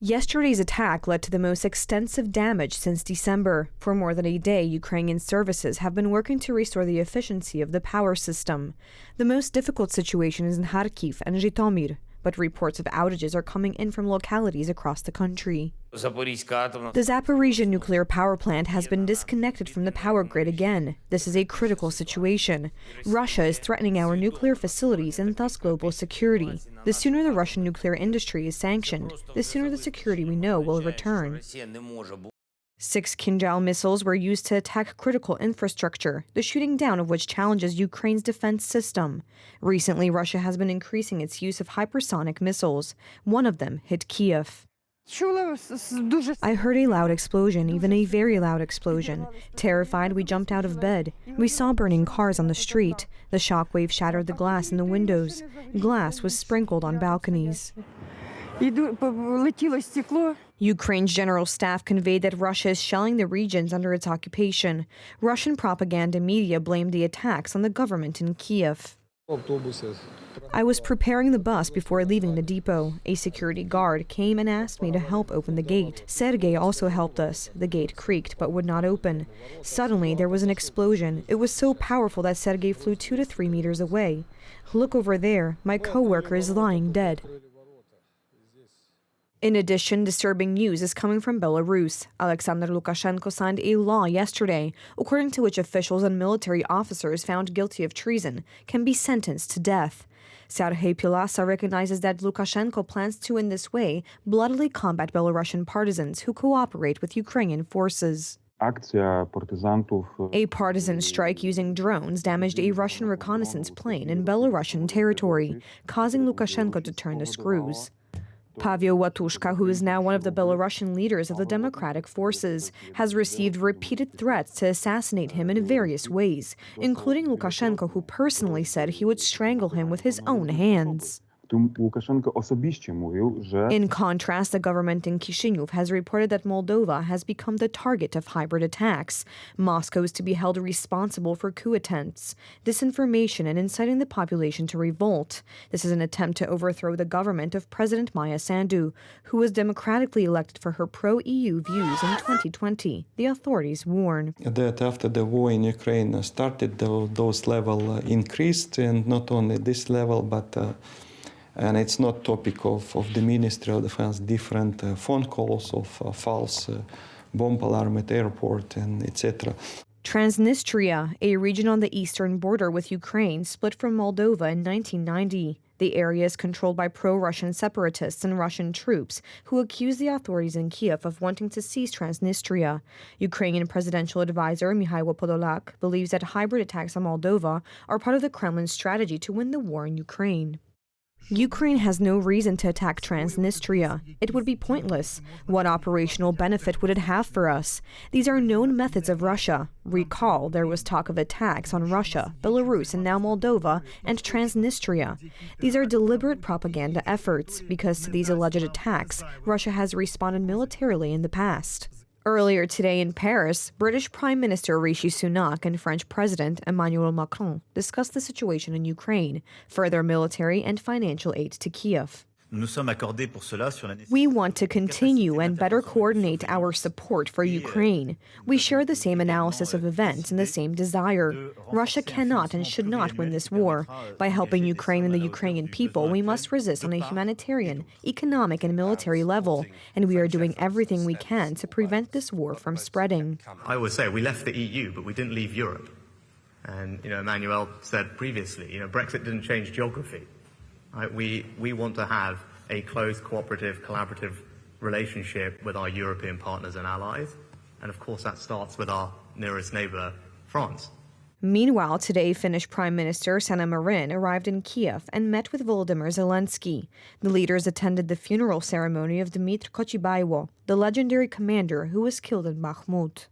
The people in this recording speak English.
Yesterday's attack led to the most extensive damage since December. For more than a day, Ukrainian services have been working to restore the efficiency of the power system. The most difficult situation is in Kharkiv and Zhytomyr, but reports of outages are coming in from localities across the country. The Zaporizhzhia nuclear power plant has been disconnected from the power grid again. This is a critical situation. Russia is threatening our nuclear facilities and thus global security. The sooner the Russian nuclear industry is sanctioned, the sooner the security we know will return. 6 Kinjal missiles were used to attack critical infrastructure, the shooting down of which challenges Ukraine's defense system. Recently, Russia has been increasing its use of hypersonic missiles. One of them hit Kiev. I heard a loud explosion, even a very loud explosion. Terrified, we jumped out of bed. We saw burning cars on the street. The shockwave shattered the glass in the windows. Glass was sprinkled on balconies. Ukraine's general staff conveyed that Russia is shelling the regions under its occupation. Russian propaganda media blamed the attacks on the government in Kiev. I was preparing the bus before leaving the depot. A security guard came and asked me to help open the gate. Sergei also helped us. The gate creaked but would not open. Suddenly, there was an explosion. It was so powerful that Sergei flew 2 to 3 meters away. Look over there. My co-worker is lying dead. In addition, disturbing news is coming from Belarus. Alexander Lukashenko signed a law yesterday, according to which officials and military officers found guilty of treason can be sentenced to death. Serhiy Pilasa recognizes that Lukashenko plans to, in this way, bloodily combat Belarusian partisans who cooperate with Ukrainian forces. A partisan strike using drones damaged a Russian reconnaissance plane in Belarusian territory, causing Lukashenko to turn the screws. Pavel Watushka, who is now one of the Belarusian leaders of the Democratic Forces, has received repeated threats to assassinate him in various ways, including Lukashenko, who personally said he would strangle him with his own hands. In contrast, the government in Chisinau has reported that Moldova has become the target of hybrid attacks. Moscow is to be held responsible for coup attempts, disinformation, and inciting the population to revolt. This is an attempt to overthrow the government of President Maia Sandu, who was democratically elected for her pro-EU views in 2020, the authorities warn. That after the war in Ukraine started, those levels increased, and not only this level, but and it's not topic of the Ministry of Defense, different phone calls of false bomb alarm at airport and etc. Transnistria, a region on the eastern border with Ukraine, split from Moldova in 1990. The area is controlled by pro-Russian separatists and Russian troops who accuse the authorities in Kiev of wanting to seize Transnistria. Ukrainian presidential advisor Mikhailo Podolak believes that hybrid attacks on Moldova are part of the Kremlin's strategy to win the war in Ukraine. Ukraine has no reason to attack Transnistria. It would be pointless. What operational benefit would it have for us? These are known methods of Russia. Recall, there was talk of attacks on Russia, Belarus, and now Moldova, and Transnistria. These are deliberate propaganda efforts, because to these alleged attacks, Russia has responded militarily in the past. Earlier today in Paris, British Prime Minister Rishi Sunak and French President Emmanuel Macron discussed the situation in Ukraine, further military and financial aid to Kiev. We want to continue and better coordinate our support for Ukraine. We share the same analysis of events and the same desire. Russia cannot and should not win this war. By helping Ukraine and the Ukrainian people, we must resist on a humanitarian, economic, and military level, and we are doing everything we can to prevent this war from spreading. I always say we left the EU, but we didn't leave Europe. And, Emmanuel said previously, Brexit didn't change geography. We want to have a close, cooperative, collaborative relationship with our European partners and allies. And of course, that starts with our nearest neighbor, France. Meanwhile, today, Finnish Prime Minister Sanna Marin arrived in Kiev and met with Volodymyr Zelensky. The leaders attended the funeral ceremony of Dmytro Kochibaiwo, the legendary commander who was killed in Bakhmut.